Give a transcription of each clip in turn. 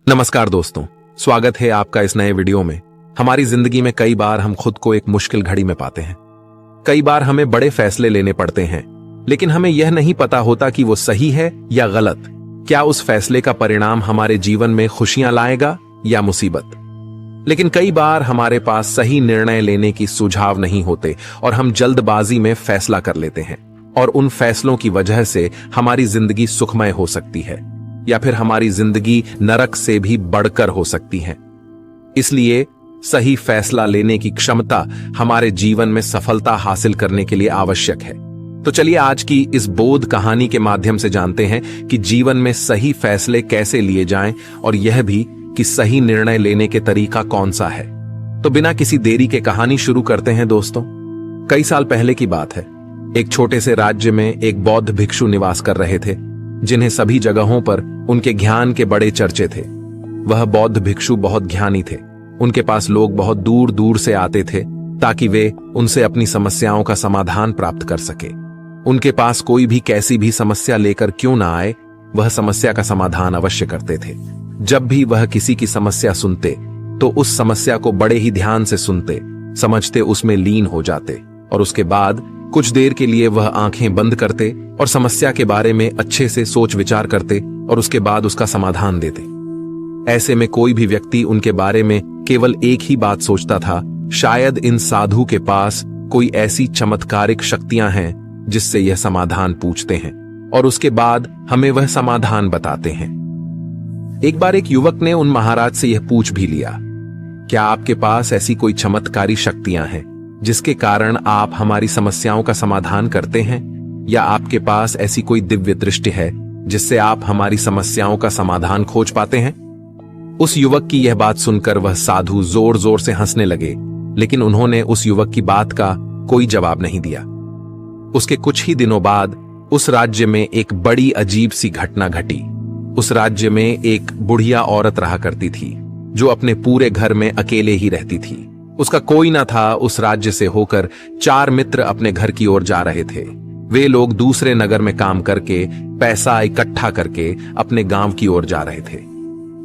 नमस्कार दोस्तों, स्वागत है आपका इस नए वीडियो में। हमारी जिंदगी में कई बार हम खुद को एक मुश्किल घड़ी में पाते हैं। कई बार हमें बड़े फैसले लेने पड़ते हैं, लेकिन हमें यह नहीं पता होता कि वो सही है या गलत। क्या उस फैसले का परिणाम हमारे जीवन में खुशियां लाएगा या मुसीबत। लेकिन कई बार हमारे पास सही निर्णय लेने की सुझाव नहीं होते और हम जल्दबाजी में फैसला कर लेते हैं, और उन फैसलों की वजह से हमारी जिंदगी सुखमय हो सकती है या फिर हमारी जिंदगी नरक से भी बढ़कर हो सकती है। इसलिए सही फैसला लेने की क्षमता हमारे जीवन में सफलता हासिल करने के लिए आवश्यक है। तो चलिए आज की इस बोध कहानी के माध्यम से जानते हैं कि जीवन में सही फैसले कैसे लिए जाएं, और यह भी कि सही निर्णय लेने के तरीका कौन सा है। तो बिना किसी देरी के कहानी शुरू करते हैं दोस्तों। कई साल पहले की बात है। एक छोटे से राज्य में एक बौद्ध भिक्षु निवास कर रहे थे, जिन्हें सभी जगहों पर उनके ज्ञान के बड़े चर्चे थे। वह बौद्ध भिक्षु बहुत ज्ञानी थे। उनके पास लोग बहुत दूर दूर से आते थे ताकि वे उनसे अपनी समस्याओं का समाधान प्राप्त कर सके। उनके पास कोई भी कैसी भी समस्या लेकर क्यों ना आए, वह समस्या का समाधान अवश्य करते थे। जब भी वह किसी की समस्या सुनते तो उस समस्या को बड़े ही ध्यान से सुनते, समझते, उसमें लीन हो जाते, और उसके बाद कुछ देर के लिए वह आंखें बंद करते और समस्या के बारे में अच्छे से सोच विचार करते और उसके बाद उसका समाधान देते। ऐसे में कोई भी व्यक्ति उनके बारे में केवल एक ही बात सोचता था, शायद इन साधु के पास कोई ऐसी चमत्कारिक शक्तियां हैं जिससे यह समाधान पूछते हैं और उसके बाद हमें वह समाधान बताते हैं। एक बार एक युवक ने उन महाराज से यह पूछ भी लिया, क्या आपके पास ऐसी कोई चमत्कारी शक्तियां हैं जिसके कारण आप हमारी समस्याओं का समाधान करते हैं, या आपके पास ऐसी कोई दिव्य दृष्टि है जिससे आप हमारी समस्याओं का समाधान खोज पाते हैं। उस युवक की यह बात सुनकर वह साधु जोर जोर से हंसने लगे, लेकिन उन्होंने उस युवक की बात का कोई जवाब नहीं दिया। उसके कुछ ही दिनों बाद उस राज्य में एक बड़ी अजीब सी घटना घटी। उस राज्य में एक बुढ़िया औरत रहा करती थी, जो अपने पूरे घर में अकेले ही रहती थी। उसका कोई ना था। उस राज्य से होकर 4 मित्र अपने घर की ओर जा रहे थे। वे लोग दूसरे नगर में काम करके पैसा इकट्ठा करके अपने गांव की ओर जा रहे थे।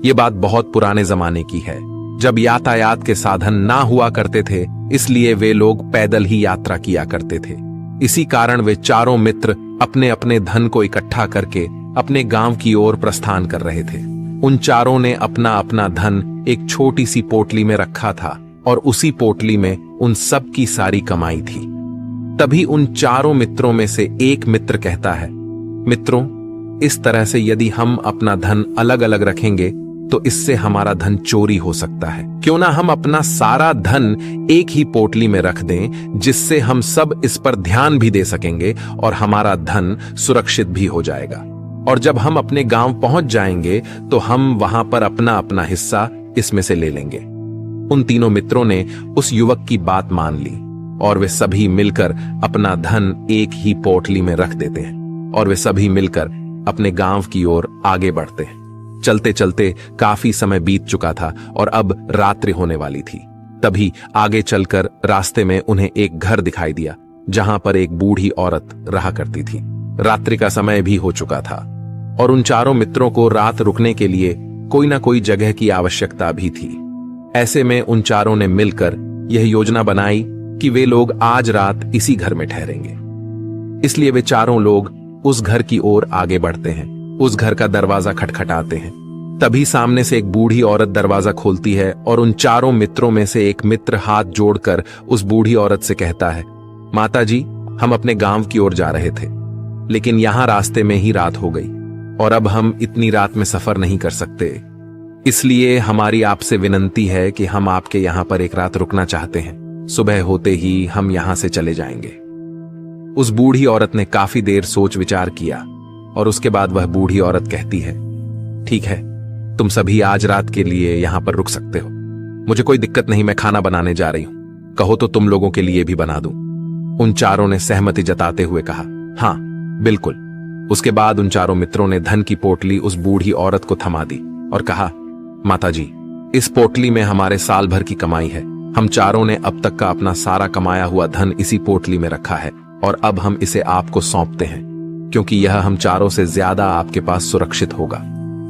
ये बात बहुत पुराने जमाने की है, जब यातायात के साधन ना हुआ करते थे, इसलिए वे लोग पैदल ही यात्रा किया करते थे। इसी कारण वे चारों मित्र अपने अपने धन को इकट्ठा करके अपने गांव की ओर प्रस्थान कर रहे थे। उन चारों ने अपना अपना धन एक छोटी सी पोटली में रखा था, और उसी पोटली में उन सब की सारी कमाई थी। तभी उन चारों मित्रों में से एक मित्र कहता है, मित्रों, इस तरह से यदि हम अपना धन अलग अलग रखेंगे तो इससे हमारा धन चोरी हो सकता है। क्यों ना हम अपना सारा धन एक ही पोटली में रख दें, जिससे हम सब इस पर ध्यान भी दे सकेंगे और हमारा धन सुरक्षित भी हो जाएगा। और जब हम अपने गांव पहुंच जाएंगे तो हम वहां पर अपना अपना हिस्सा इसमें से ले लेंगे। उन तीनों मित्रों ने उस युवक की बात मान ली और वे सभी मिलकर अपना धन एक ही पोटली में रख देते हैं, और वे सभी मिलकर अपने गांव की ओर आगे बढ़ते हैं। चलते चलते काफी समय बीत चुका था और अब रात्रि होने वाली थी। तभी आगे चलकर रास्ते में उन्हें एक घर दिखाई दिया, जहां पर एक बूढ़ी औरत रहा करती थी। रात्रि का समय भी हो चुका था और उन चारों मित्रों को रात रुकने के लिए कोई ना कोई जगह की आवश्यकता भी थी। ऐसे में उन चारों ने मिलकर यह योजना बनाई कि वे लोग आज रात इसी घर में ठहरेंगे। इसलिए वे चारों लोग उस घर की ओर आगे बढ़ते हैं। उस घर का दरवाजा खटखटाते हैं। तभी सामने से एक बूढ़ी औरत दरवाजा खोलती है और उन चारों मित्रों में से एक मित्र हाथ जोड़कर उस बूढ़ी औरत से कहता है, माता जी, हम अपने गांव की ओर जा रहे थे, लेकिन यहां रास्ते में ही रात हो गई और अब हम इतनी रात में सफर नहीं कर सकते। इसलिए हमारी आपसे विनंती है कि हम आपके यहां पर एक रात रुकना चाहते हैं। सुबह होते ही हम यहां से चले जाएंगे। उस बूढ़ी औरत ने काफी देर सोच विचार किया और उसके बाद वह बूढ़ी औरत कहती है, ठीक है, तुम सभी आज रात के लिए यहां पर रुक सकते हो। मुझे कोई दिक्कत नहीं, मैं खाना बनाने जा रही हूं। कहो तो तुम लोगों के लिए भी बना दूं। उन चारों ने सहमति जताते हुए कहा, हां बिल्कुल। उसके बाद उन चारों मित्रों ने धन की पोटली उस बूढ़ी औरत को थमा दी और कहा, माता जी, इस पोटली में हमारे साल भर की कमाई है। हम चारों ने अब तक का अपना सारा कमाया हुआ धन इसी पोटली में रखा है और अब हम इसे आपको सौंपते हैं, क्योंकि यह हम चारों से ज्यादा आपके पास सुरक्षित होगा।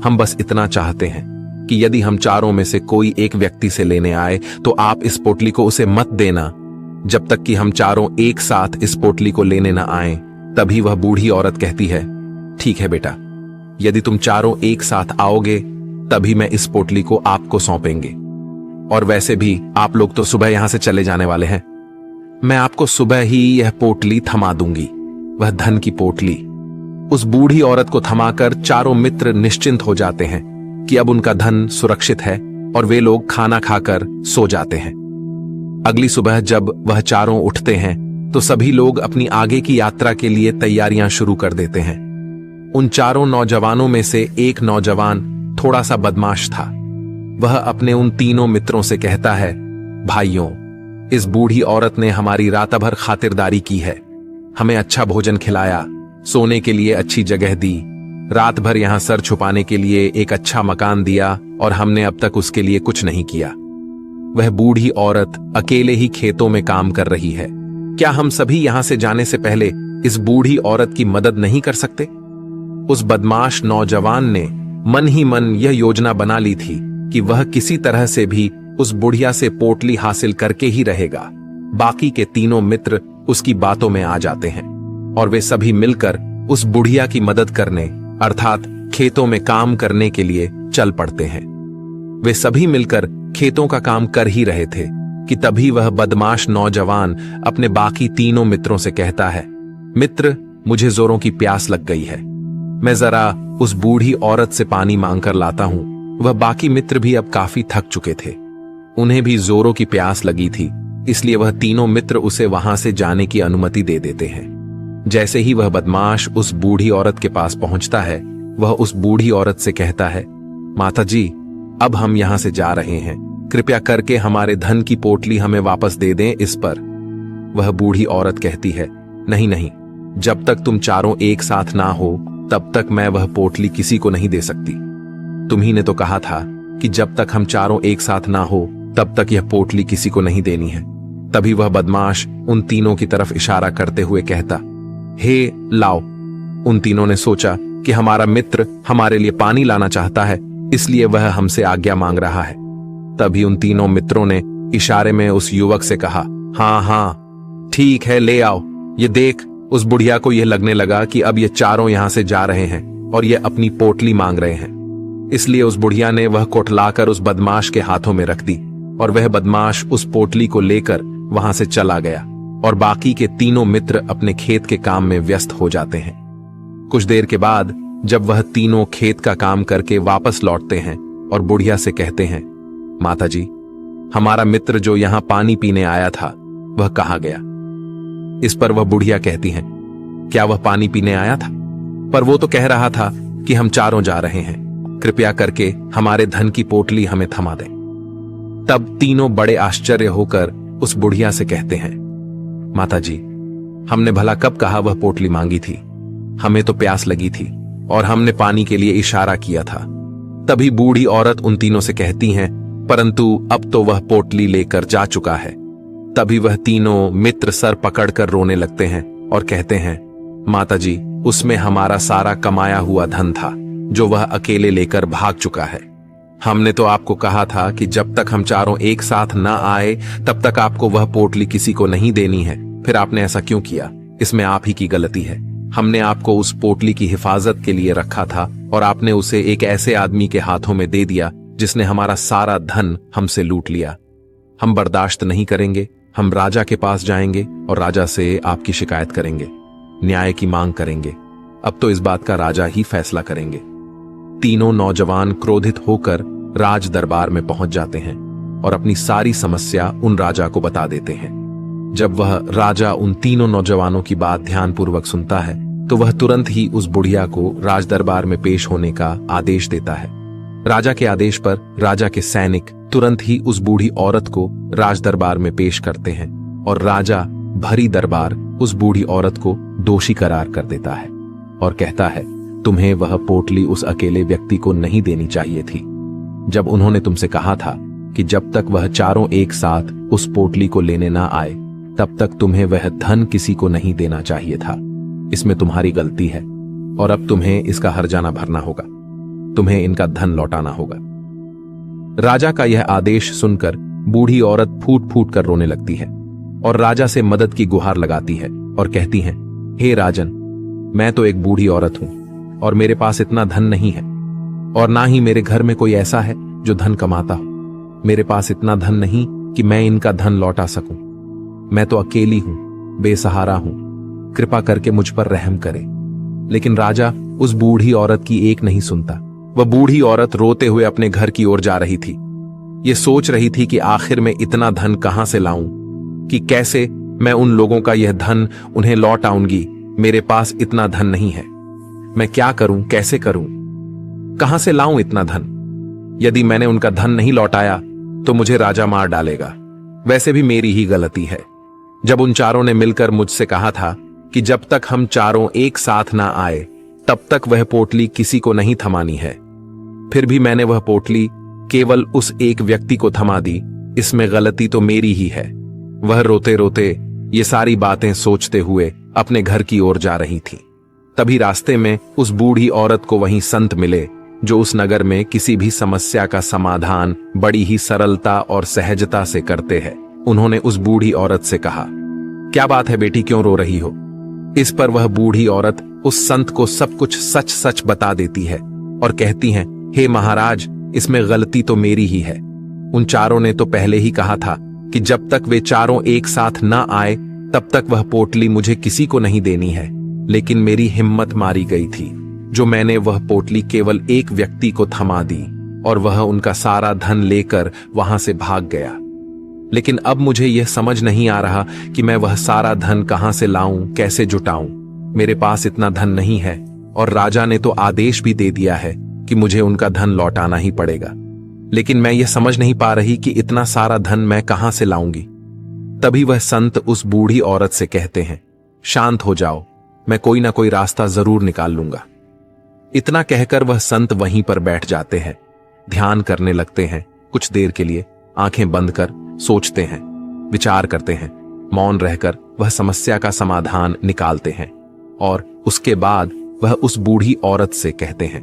हम बस इतना चाहते हैं कि यदि हम चारों में से कोई एक व्यक्ति से लेने आए तो आप इस पोटली को उसे मत देना जब तक कि हम चारों एक साथ इस पोटली को लेने न आए। तभी वह बूढ़ी औरत कहती है, ठीक है बेटा, यदि तुम चारों एक साथ आओगे तभी मैं इस पोटली को आपको सौंपेंगे। और वैसे भी आप लोग तो सुबह यहां से चले जाने वाले हैं। मैं आपको सुबह ही यह पोटली थमा दूंगी, वह धन की पोटली। उस बूढ़ी औरत को थमाकर चारों मित्र निश्चिंत हो जाते हैं कि अब उनका धन सुरक्षित है और वे लोग खाना खाकर सो जाते हैं। अगली सुबह जब वह चारों उठते हैं तो सभी लोग अपनी आगे की यात्रा के लिए तैयारियां शुरू कर देते हैं। उन चारों नौजवानों में से एक नौजवान थोड़ा सा बदमाश था। वह अपने उन तीनों मित्रों से कहता है, भाइयों, इस बूढ़ी औरत ने हमारी रात भर खातिरदारी की है, हमें अच्छा भोजन खिलाया, सोने के लिए अच्छी जगह दी, रात भर यहां सर छुपाने के लिए एक अच्छा मकान दिया और हमने अब तक उसके लिए कुछ नहीं किया। वह बूढ़ी औरत अकेले ही खेतों में काम कर रही है। क्या हम सभी यहां से जाने से पहले इस बूढ़ी औरत की मदद नहीं कर सकते? उस बदमाश नौजवान ने मन ही मन यह योजना बना ली थी कि वह किसी तरह से भी उस बुढ़िया से पोटली हासिल करके ही रहेगा। बाकी के तीनों मित्र उसकी बातों में आ जाते हैं और वे सभी मिलकर उस बुढ़िया की मदद करने अर्थात खेतों में काम करने के लिए चल पड़ते हैं। वे सभी मिलकर खेतों का काम कर ही रहे थे कि तभी वह बदमाश नौजवान अपने बाकी तीनों मित्रों से कहता है, मित्र, मुझे जोरों की प्यास लग गई है, मैं जरा उस बूढ़ी औरत से पानी मांगकर लाता हूं। वह बाकी मित्र भी अब काफी थक चुके थे, उन्हें भी जोरों की प्यास लगी थी, इसलिए वह तीनों मित्र उसे वहां से जाने की अनुमति दे देते हैं। जैसे ही वह बदमाश उस बूढ़ी औरत के पास पहुंचता है, वह उस बूढ़ी औरत से कहता है, माता जी, अब हम यहां से जा रहे हैं, कृपया करके हमारे धन की पोटली हमें वापस दे दें। इस पर वह बूढ़ी औरत कहती है, नहीं नहीं, जब तक तुम चारों एक साथ ना हो तब तक मैं वह पोटली किसी को नहीं दे सकती। तुम्ही ने तो कहा था कि जब तक हम चारों एक साथ ना हो तब तक यह पोटली किसी को नहीं देनी है। तभी वह बदमाश उन तीनों की तरफ इशारा करते हुए कहता, हे लाओ। उन तीनों ने सोचा कि हमारा मित्र हमारे लिए पानी लाना चाहता है, इसलिए वह हमसे आज्ञा मांग रहा है। तभी उन तीनों मित्रों ने इशारे में उस युवक से कहा, हाँ हाँ ठीक है, ले आओ। ये देख, उस बुढ़िया को यह लगने लगा कि अब ये चारों यहां से जा रहे हैं और ये अपनी पोटली मांग रहे हैं, इसलिए उस बुढ़िया ने वह कोटलाकर उस बदमाश के हाथों में रख दी और वह बदमाश उस पोटली को लेकर वहां से चला गया और बाकी के तीनों मित्र अपने खेत के काम में व्यस्त हो जाते हैं। कुछ देर के बाद जब वह तीनों खेत का काम करके वापस लौटते हैं और बुढ़िया से कहते हैं, माता जी, हमारा मित्र जो यहां पानी पीने आया था वह कहाँ गया? इस पर वह बुढ़िया कहती हैं, क्या वह पानी पीने आया था? पर वो तो कह रहा था कि हम चारों जा रहे हैं, कृपया करके हमारे धन की पोटली हमें थमा दें। तब तीनों बड़े आश्चर्य होकर उस बुढ़िया से कहते हैं, माता जी, हमने भला कब कहा वह पोटली मांगी थी? हमें तो प्यास लगी थी और हमने पानी के लिए इशारा किया था। तभी बूढ़ी औरत उन तीनों से कहती हैं, परंतु अब तो वह पोटली लेकर जा चुका है। तभी वह तीनों मित्र सर पकड़कर रोने लगते हैं और कहते हैं, माता जी, उसमें हमारा सारा कमाया हुआ धन था जो वह अकेले लेकर भाग चुका है। हमने तो आपको कहा था कि जब तक हम चारों एक साथ ना आए तब तक आपको वह पोटली किसी को नहीं देनी है, फिर आपने ऐसा क्यों किया? इसमें आप ही की गलती है। हमने आपको उस पोटली की हिफाजत के लिए रखा था और आपने उसे एक ऐसे आदमी के हाथों में दे दिया जिसने हमारा सारा धन हमसे लूट लिया। हम बर्दाश्त नहीं करेंगे, हम राजा के पास जाएंगे और राजा से आपकी शिकायत करेंगे, न्याय की मांग करेंगे। अब तो इस बात का राजा ही फैसला करेंगे। तीनों नौजवान क्रोधित होकर राज दरबार में पहुंच जाते हैं और अपनी सारी समस्या उन राजा को बता देते हैं। जब वह राजा उन तीनों नौजवानों की बात ध्यानपूर्वक सुनता है तो वह तुरंत ही उस बुढ़िया को राज दरबार में पेश होने का आदेश देता है। राजा के आदेश पर राजा के सैनिक तुरंत ही उस बूढ़ी औरत को राज दरबार में पेश करते हैं और राजा भरी दरबार उस बूढ़ी औरत को दोषी करार कर देता है और कहता है, तुम्हें वह पोटली उस अकेले व्यक्ति को नहीं देनी चाहिए थी। जब उन्होंने तुमसे कहा था कि जब तक वह चारों एक साथ उस पोटली को लेने ना आए तब तक तुम्हें वह धन किसी को नहीं देना चाहिए था। इसमें तुम्हारी गलती है और अब तुम्हें इसका हर्जाना भरना होगा, तुम्हें इनका धन लौटाना होगा। राजा का यह आदेश सुनकर बूढ़ी औरत फूट फूट कर रोने लगती है और राजा से मदद की गुहार लगाती है और कहती है, हे राजन, मैं तो एक बूढ़ी औरत हूं और मेरे पास इतना धन नहीं है और ना ही मेरे घर में कोई ऐसा है जो धन कमाता हो। मेरे पास इतना धन नहीं कि मैं इनका धन लौटा सकूं। मैं तो अकेली हूं, बेसहारा हूं, कृपा करके मुझ पर रहम करे। लेकिन राजा उस बूढ़ी औरत की एक नहीं सुनता। वह बूढ़ी औरत रोते हुए अपने घर की ओर जा रही थी। ये सोच रही थी कि आखिर में इतना धन कहां से लाऊं, कि कैसे मैं उन लोगों का यह धन उन्हें लौट आऊंगी। मेरे पास इतना धन नहीं है। मैं क्या करूं, कैसे करूं, कहां से लाऊं इतना धन? यदि मैंने उनका धन नहीं लौटाया तो मुझे राजा मार डालेगा। वैसे भी मेरी ही गलती है। जब उन चारों ने मिलकर मुझसे कहा था कि जब तक हम चारों एक साथ ना आए तब तक वह पोटली किसी को नहीं थमानी है, फिर भी मैंने वह पोटली केवल उस एक व्यक्ति को थमा दी। इसमें गलती तो मेरी ही है। वह रोते रोते ये सारी बातें सोचते हुए अपने घर की ओर जा रही थी। तभी रास्ते में उस बूढ़ी औरत को वहीं संत मिले जो उस नगर में किसी भी समस्या का समाधान बड़ी ही सरलता और सहजता से करते हैं। उन्होंने उस बूढ़ी औरत से कहा, क्या बात है बेटी, क्यों रो रही हो? इस पर वह बूढ़ी औरत उस संत को सब कुछ सच सच बता देती है और कहती है, हे महाराज, इसमें गलती तो मेरी ही है। उन चारों ने तो पहले ही कहा था कि जब तक वे चारों एक साथ ना आए तब तक वह पोटली मुझे किसी को नहीं देनी है। लेकिन मेरी हिम्मत मारी गई थी जो मैंने वह पोटली केवल एक व्यक्ति को थमा दी और वह उनका सारा धन लेकर वहां से भाग गया। लेकिन अब मुझे यह समझ नहीं आ रहा कि मैं वह सारा धन कहां से लाऊं, कैसे जुटाऊं। मेरे पास इतना धन नहीं है और राजा ने तो आदेश भी दे दिया है कि मुझे उनका धन लौटाना ही पड़ेगा। लेकिन मैं यह समझ नहीं पा रही कि इतना सारा धन मैं कहां से लाऊंगी। तभी वह संत उस बूढ़ी औरत से कहते हैं, शांत हो जाओ, मैं कोई ना कोई रास्ता जरूर निकाल लूंगा। इतना कहकर वह संत वहीं पर बैठ जाते हैं, ध्यान करने लगते हैं। कुछ देर के लिए आंखें बंद कर सोचते हैं, विचार करते हैं। मौन रहकर वह समस्या का समाधान निकालते हैं और उसके बाद वह उस बूढ़ी औरत से कहते हैं,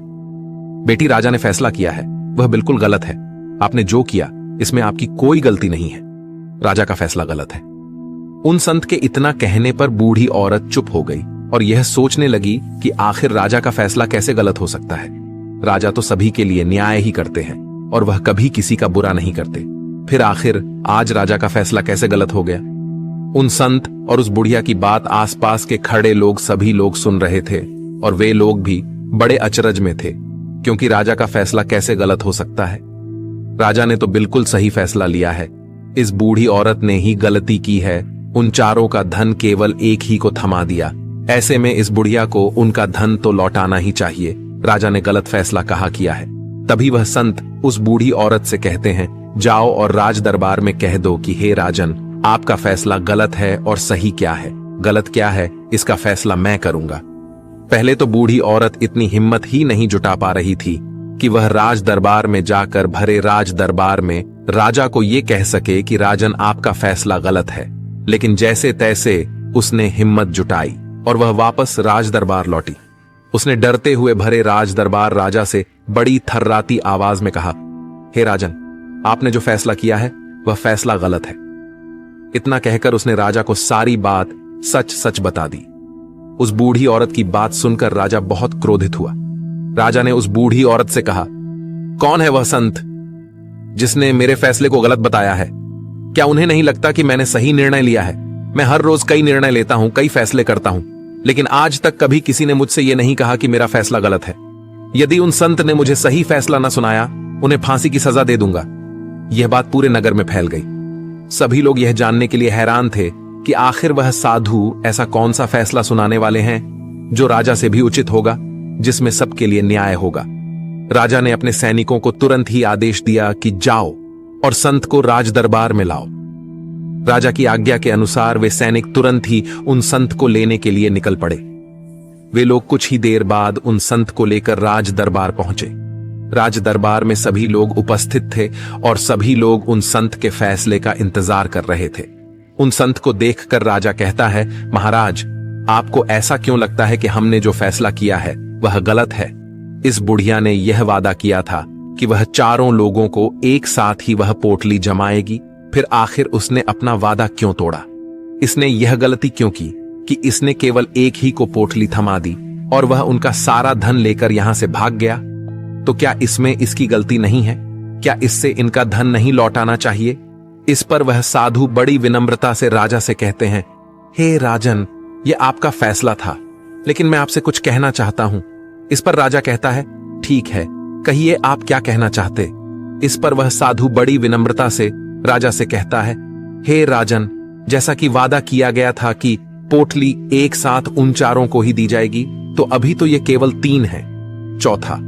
बेटी, राजा ने फैसला किया है, वह बिल्कुल गलत है। आपने जो किया इसमें आपकी कोई गलती नहीं है। राजा का फैसला गलत है। उन संत के इतना कहने पर बूढ़ी औरत चुप हो गई और यह सोचने लगी कि आखिर राजा का फैसला कैसे गलत हो सकता है। राजा तो सभी के लिए न्याय ही करते हैं और वह कभी किसी का बुरा नहीं करते। फिर आखिर आज राजा का फैसला कैसे गलत हो गया? उन संत और उस बुढ़िया की बात आसपास के खड़े लोग सभी लोग सुन रहे थे और वे लोग भी बड़े अचरज में थे, क्योंकि राजा का फैसला कैसे गलत हो सकता है। राजा ने तो बिल्कुल सही फैसला लिया है। इस बूढ़ी औरत ने ही गलती की है, उन चारों का धन केवल एक ही को थमा दिया। ऐसे में इस बुढ़िया को उनका धन तो लौटाना ही चाहिए। राजा ने गलत फैसला कहा किया है। तभी वह संत उस बूढ़ी औरत से कहते हैं, जाओ और राज दरबार में कह दो कि हे राजन, आपका फैसला गलत है और सही क्या है, गलत क्या है, इसका फैसला मैं करूंगा। पहले तो बूढ़ी औरत इतनी हिम्मत ही नहीं जुटा पा रही थी कि वह राज दरबार में जाकर भरे राज दरबार में राजा को यह कह सके कि राजन, आपका फैसला गलत है। लेकिन जैसे तैसे उसने हिम्मत जुटाई और वह वापस राज दरबार लौटी। उसने डरते हुए भरे राज दरबार राजा से बड़ी थर्राती आवाज में कहा, हे राजन, आपने जो फैसला किया है वह फैसला गलत है। इतना कहकर उसने राजा को सारी बात सच सच बता दी। उस बूढ़ी औरत की बात सुनकर राजा बहुत क्रोधित हुआ। राजा ने उस बूढ़ी औरत से कहा, कौन है वह संत जिसने मेरे फैसले को गलत बताया है? क्या उन्हें नहीं लगता कि मैंने सही निर्णय लिया है? मैं हर रोज कई निर्णय लेता हूं, कई फैसले करता हूं, लेकिन आज तक कभी किसी ने मुझसे यह नहीं कहा कि मेरा फैसला गलत है। यदि उन संत ने मुझे सही फैसला न सुनाया, उन्हें फांसी की सजा दे दूंगा। यह बात पूरे नगर में फैल गई। सभी लोग यह जानने के लिए हैरान थे कि आखिर वह साधु ऐसा कौन सा फैसला सुनाने वाले हैं जो राजा से भी उचित होगा, जिसमें सबके लिए न्याय होगा। राजा ने अपने सैनिकों को तुरंत ही आदेश दिया कि जाओ और संत को राज दरबार में लाओ। राजा की आज्ञा के अनुसार वे सैनिक तुरंत ही उन संत को लेने के लिए निकल पड़े। वे लोग कुछ ही देर बाद उन संत को लेकर राज दरबार पहुंचे। राज दरबार में सभी लोग उपस्थित थे और सभी लोग उन संत के फैसले का इंतजार कर रहे थे। उन संत को देखकर राजा कहता है, महाराज, आपको ऐसा क्यों लगता है कि हमने जो फैसला किया है वह गलत है? इस बुढ़िया ने यह वादा किया था कि वह चारों लोगों को एक साथ ही वह पोटली जमाएगी, फिर आखिर उसने अपना वादा क्यों तोड़ा? इसने यह गलती क्यों की कि इसने केवल एक ही को पोटली थमा दी और वह उनका सारा धन लेकर यहां से भाग गया? तो क्या इसमें इसकी गलती नहीं है? क्या इससे इनका धन नहीं लौटाना चाहिए? इस पर वह साधु बड़ी विनम्रता से राजा से कहते हैं, हे राजन, यह आपका फैसला था, लेकिन मैं आपसे कुछ कहना चाहता हूं। इस पर राजा कहता है, ठीक है, कहिए आप क्या कहना चाहते? इस पर वह साधु बड़ी विनम्रता से राजा से कहता है, हे राजन, जैसा कि वादा किया गया था कि पोटली एक साथ उन चारों को ही दी जाएगी, तो अभी तो ये केवल 3 है, चौथा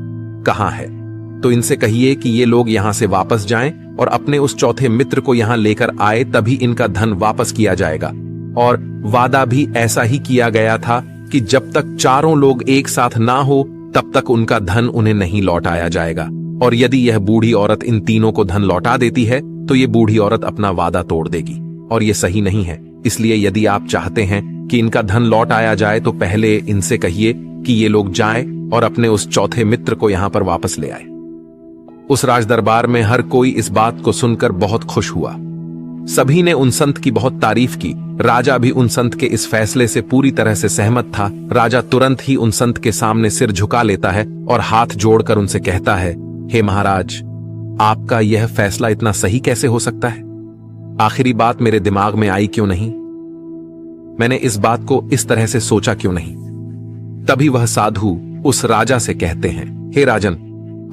कहां है? तो इनसे कहिए कि ये लोग यहां से वापस जाएं और अपने उस चौथे मित्र को यहां लेकर आए, तभी इनका धन वापस किया जाएगा। और वादा भी ऐसा ही किया गया था कि जब तक चारों लोग एक साथ ना हो तब तक उनका धन उन्हें नहीं लौटाया जाएगा। और यदि यह बूढ़ी औरत इन तीनों को धन लौटा देती है तो ये बूढ़ी औरत अपना वादा तोड़ देगी, और ये सही नहीं है। इसलिए यदि आप चाहते हैं कि इनका धन लौट आया जाए तो पहले इनसे कहिए कि ये लोग जाएं और अपने उस चौथे मित्र को यहां पर वापस ले आए। उस राजदरबार में हर कोई इस बात को सुनकर बहुत खुश हुआ। सभी ने उन संत की बहुत तारीफ की। राजा भी उन संत के इस फैसले से पूरी तरह से सहमत था। राजा तुरंत ही उन संत के सामने सिर झुका लेता है और हाथ जोड़कर उनसे कहता है, हे महाराज, आपका यह फैसला इतना सही कैसे हो सकता है? आखिरी बात मेरे दिमाग में आई क्यों नहीं? मैंने इस बात को इस तरह से सोचा क्यों नहीं? तभी वह साधु उस राजा से कहते हैं, हे राजन,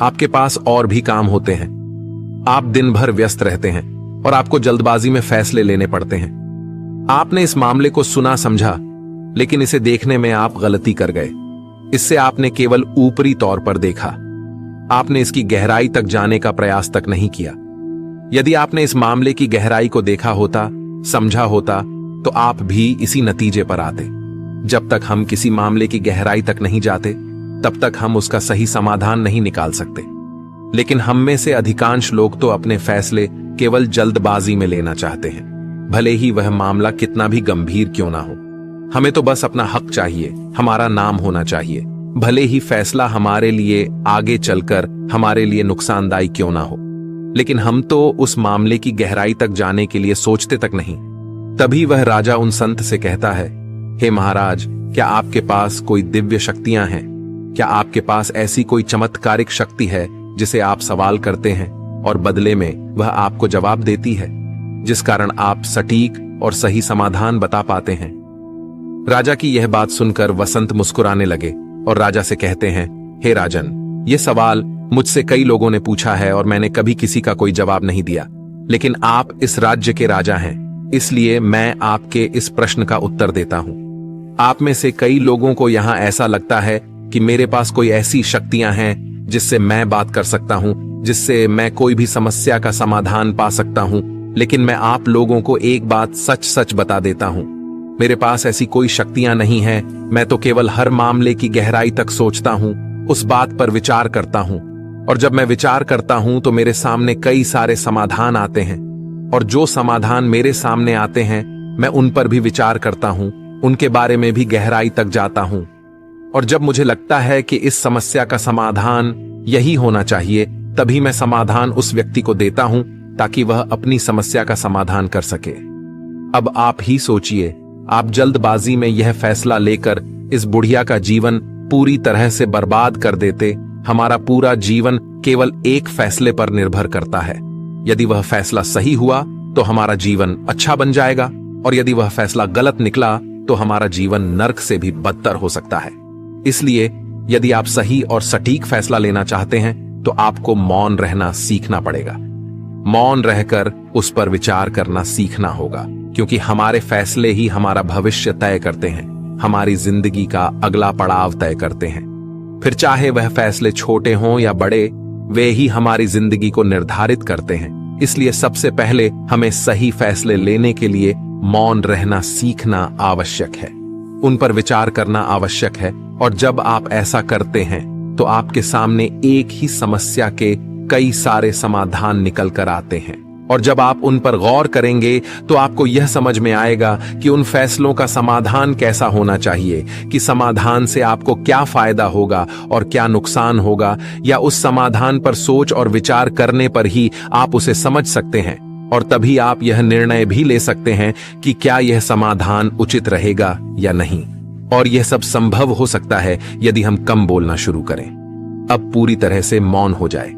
आपके पास और भी काम होते हैं। आप दिन भर व्यस्त रहते हैं और आपको जल्दबाजी में फैसले लेने पड़ते हैं। आपने इस मामले को सुना समझा, लेकिन इसे देखने में आप गलती कर गए। इससे आपने केवल ऊपरी तौर पर देखा। आपने इसकी गहराई तक जाने का प्रयास तक नहीं किया। यदि आपने इस मामले की गहराई को देखा होता, समझा होता, तो आप भी इसी नतीजे पर आते। जब तक हम किसी मामले की गहराई तक नहीं जाते, तब तक हम उसका सही समाधान नहीं निकाल सकते। लेकिन हम में से अधिकांश लोग तो अपने फैसले केवल जल्दबाजी में लेना चाहते हैं, भले ही वह मामला कितना भी गंभीर क्यों ना हो। हमें तो बस अपना हक चाहिए, हमारा नाम होना चाहिए, भले ही फैसला हमारे लिए आगे चलकर हमारे लिए नुकसानदायी क्यों ना हो। लेकिन हम तो उस मामले की गहराई तक जाने के लिए सोचते तक नहीं। तभी वह राजा उन संत से कहता है, हे महाराज, क्या आपके पास कोई दिव्य शक्तियां हैं? क्या आपके पास ऐसी कोई चमत्कारिक शक्ति है जिसे आप सवाल करते हैं और बदले में वह आपको जवाब देती है, जिस कारण आप सटीक और सही समाधान बता पाते हैं? राजा की यह बात सुनकर वसंत मुस्कुराने लगे और राजा से कहते हैं, हे राजन, यह सवाल मुझसे कई लोगों ने पूछा है और मैंने कभी किसी का कोई जवाब नहीं दिया। लेकिन आप इस राज्य के राजा हैं, इसलिए मैं आपके इस प्रश्न का उत्तर देता हूं। आप में से कई लोगों को यहां ऐसा लगता है कि मेरे पास कोई ऐसी शक्तियां हैं जिससे मैं बात कर सकता हूं, जिससे मैं कोई भी समस्या का समाधान पा सकता हूं। लेकिन मैं आप लोगों को एक बात सच सच बता देता हूं, मेरे पास ऐसी कोई शक्तियां नहीं हैं। मैं तो केवल हर मामले की गहराई तक सोचता हूं, उस बात पर विचार करता हूं, और जब मैं विचार करता हूं तो मेरे सामने कई सारे समाधान आते हैं, और जो समाधान मेरे सामने आते हैं मैं उन पर भी विचार करता हूं, उनके बारे में भी गहराई तक जाता हूं। और जब मुझे लगता है कि इस समस्या का समाधान यही होना चाहिए, तभी मैं समाधान उस व्यक्ति को देता हूं ताकि वह अपनी समस्या का समाधान कर सके। अब आप ही सोचिए, आप जल्दबाजी में यह फैसला लेकर इस बुढ़िया का जीवन पूरी तरह से बर्बाद कर देते। हमारा पूरा जीवन केवल एक फैसले पर निर्भर करता है। यदि वह फैसला सही हुआ तो हमारा जीवन अच्छा बन जाएगा, और यदि वह फैसला गलत निकला तो हमारा जीवन नर्क से भी बदतर हो सकता है। इसलिए यदि आप सही और सटीक फैसला लेना चाहते हैं तो आपको मौन रहना सीखना पड़ेगा। मौन रहकर उस पर विचार करना सीखना होगा, क्योंकि हमारे फैसले ही हमारा भविष्य तय करते हैं, हमारी जिंदगी का अगला पड़ाव तय करते हैं। फिर चाहे वह फैसले छोटे हों या बड़े, वे ही हमारी जिंदगी को निर्धारित करते हैं। इसलिए सबसे पहले हमें सही फैसले लेने के लिए मौन रहना सीखना आवश्यक है, उन पर विचार करना आवश्यक है। और जब आप ऐसा करते हैं तो आपके सामने एक ही समस्या के कई सारे समाधान निकल कर आते हैं। और जब आप उन पर गौर करेंगे तो आपको यह समझ में आएगा कि उन फैसलों का समाधान कैसा होना चाहिए, कि समाधान से आपको क्या फायदा होगा और क्या नुकसान होगा, या उस समाधान पर सोच और विचार करने पर ही आप उसे समझ सकते हैं। और तभी आप यह निर्णय भी ले सकते हैं कि क्या यह समाधान उचित रहेगा या नहीं। और यह सब संभव हो सकता है यदि हम कम बोलना शुरू करें, अब पूरी तरह से मौन हो जाए।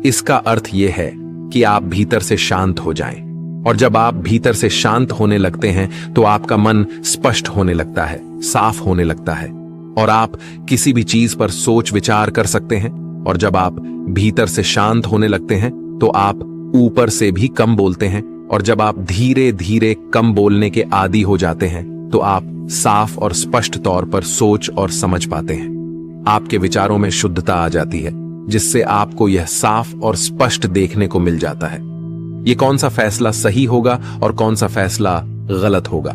इसका अर्थ यह है कि आप भीतर से शांत हो जाएं। और जब आप भीतर से शांत होने लगते हैं तो आपका मन स्पष्ट होने लगता है, साफ होने लगता है, और आप किसी भी चीज पर सोच विचार कर सकते हैं। और जब आप भीतर से शांत होने लगते हैं तो आप ऊपर से भी कम बोलते हैं। और जब आप धीरे धीरे कम बोलने के आदी हो जाते हैं तो आप साफ और स्पष्ट तौर पर सोच और समझ पाते हैं। आपके विचारों में शुद्धता आ जाती है, जिससे आपको यह साफ और स्पष्ट देखने को मिल जाता है ये कौन सा फैसला सही होगा और कौन सा फैसला गलत होगा।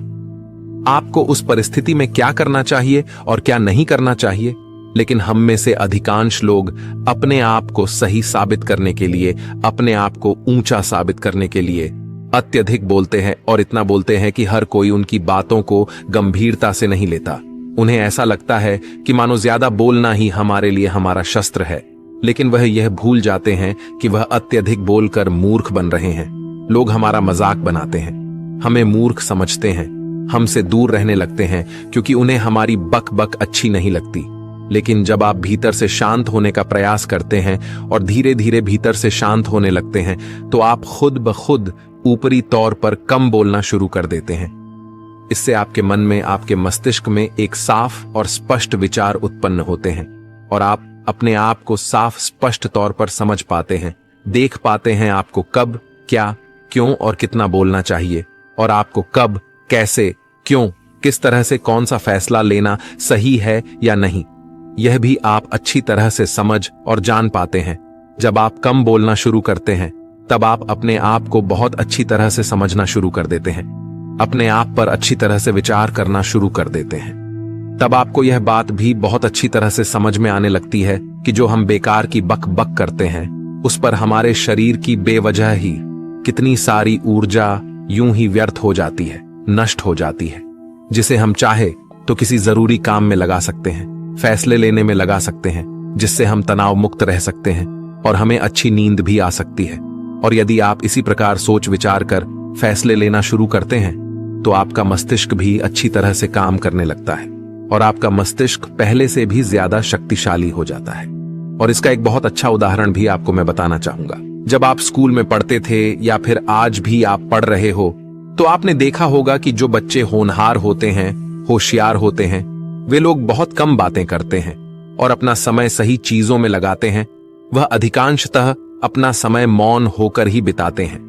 आपको उस परिस्थिति में क्या करना चाहिए और क्या नहीं करना चाहिए। लेकिन हम में से अधिकांश लोग अपने आप को सही साबित करने के लिए, अपने आप को ऊंचा साबित करने के लिए अत्यधिक बोलते हैं, और इतना बोलते हैं कि हर कोई उनकी बातों को गंभीरता से नहीं लेता। उन्हें ऐसा लगता है कि मानो ज्यादा बोलना ही हमारे लिए हमारा शस्त्र है। लेकिन वह यह भूल जाते हैं कि वह अत्यधिक बोलकर मूर्ख बन रहे हैं। लोग हमारा मजाक बनाते हैं, हमें मूर्ख समझते हैं, हमसे दूर रहने लगते हैं क्योंकि उन्हें हमारी बक बक अच्छी नहीं लगती। लेकिन जब आप भीतर से शांत होने का प्रयास करते हैं और धीरे धीरे भीतर से शांत होने लगते हैं तो आप खुद ब खुद ऊपरी तौर पर कम बोलना शुरू कर देते हैं। इससे आपके मन में, आपके मस्तिष्क में एक साफ और स्पष्ट विचार उत्पन्न होते हैं और आप अपने आप को साफ स्पष्ट तौर पर समझ पाते हैं, देख पाते हैं आपको कब, क्या, क्यों और कितना बोलना चाहिए, और आपको कब, कैसे, क्यों, किस तरह से कौन सा फैसला लेना सही है या नहीं, यह भी आप अच्छी तरह से समझ और जान पाते हैं। जब आप कम बोलना शुरू करते हैं तब आप अपने आप को बहुत अच्छी तरह से समझना शुरू कर देते हैं, अपने आप पर अच्छी तरह से विचार करना शुरू कर देते हैं। तब आपको यह बात भी बहुत अच्छी तरह से समझ में आने लगती है कि जो हम बेकार की बक बक करते हैं उस पर हमारे शरीर की बेवजह ही कितनी सारी ऊर्जा यूं ही व्यर्थ हो जाती है, नष्ट हो जाती है, जिसे हम चाहे तो किसी जरूरी काम में लगा सकते हैं, फैसले लेने में लगा सकते हैं, जिससे हम तनाव मुक्त रह सकते हैं और हमें अच्छी नींद भी आ सकती है। और यदि आप इसी प्रकार सोच विचार कर फैसले लेना शुरू करते हैं तो आपका मस्तिष्क भी अच्छी तरह से काम करने लगता है और आपका मस्तिष्क पहले से भी ज्यादा शक्तिशाली हो जाता है। और इसका एक बहुत अच्छा उदाहरण भी आपको मैं बताना चाहूंगा। जब आप स्कूल में पढ़ते थे या फिर आज भी आप पढ़ रहे हो तो आपने देखा होगा कि जो बच्चे होनहार होते हैं, होशियार होते हैं, वे लोग बहुत कम बातें करते हैं और अपना समय सही चीजों में लगाते हैं। वह अधिकांशतः अपना समय मौन होकर ही बिताते हैं।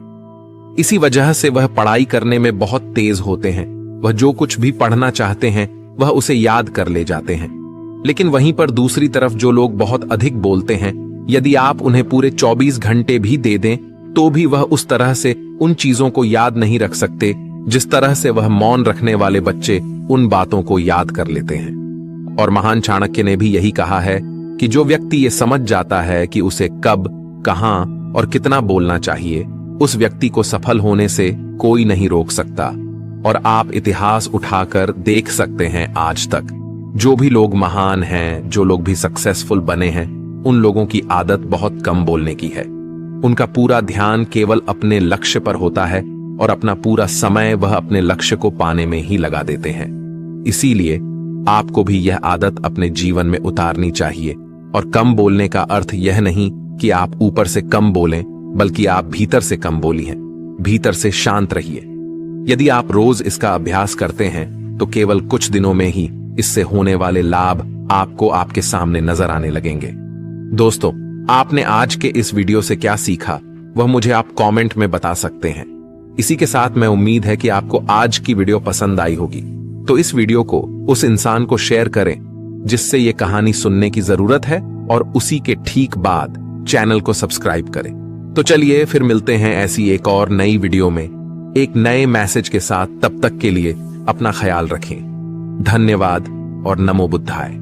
इसी वजह से वह पढ़ाई करने में बहुत तेज होते हैं। वह जो कुछ भी पढ़ना चाहते हैं वह उसे याद कर ले जाते हैं। लेकिन वहीं पर दूसरी तरफ जो लोग बहुत अधिक बोलते हैं, यदि आप उन्हें पूरे 24 घंटे भी दे दें तो भी वह उस तरह से उन चीजों को याद नहीं रख सकते जिस तरह से वह मौन रखने वाले बच्चे उन बातों को याद कर लेते हैं। और महान चाणक्य ने भी यही कहा है कि जो व्यक्ति ये समझ जाता है कि उसे कब, कहां और कितना बोलना चाहिए, उस व्यक्ति को सफल होने से कोई नहीं रोक सकता। और आप इतिहास उठाकर देख सकते हैं आज तक जो भी लोग महान हैं, जो लोग भी सक्सेसफुल बने हैं, उन लोगों की आदत बहुत कम बोलने की है। उनका पूरा ध्यान केवल अपने लक्ष्य पर होता है और अपना पूरा समय वह अपने लक्ष्य को पाने में ही लगा देते हैं। इसीलिए आपको भी यह आदत अपने जीवन में उतारनी चाहिए। और कम बोलने का अर्थ यह नहीं कि आप ऊपर से कम बोलें, बल्कि आप भीतर से कम बोलिए, भीतर से शांत रहिए। यदि आप रोज इसका अभ्यास करते हैं तो केवल कुछ दिनों में ही इससे होने वाले लाभ आपको आपके सामने नजर आने लगेंगे। दोस्तों, आपने आज के इस वीडियो से क्या सीखा वह मुझे आप कमेंट में बता सकते हैं। इसी के साथ मैं उम्मीद है कि आपको आज की वीडियो पसंद आई होगी, तो इस वीडियो को उस इंसान को शेयर करें जिससे ये कहानी सुनने की जरूरत है, और उसी के ठीक बाद चैनल को सब्सक्राइब करें। तो चलिए फिर मिलते हैं ऐसी एक और नई वीडियो में एक नए मैसेज के साथ। तब तक के लिए अपना ख्याल रखें। धन्यवाद और नमो बुद्धाय।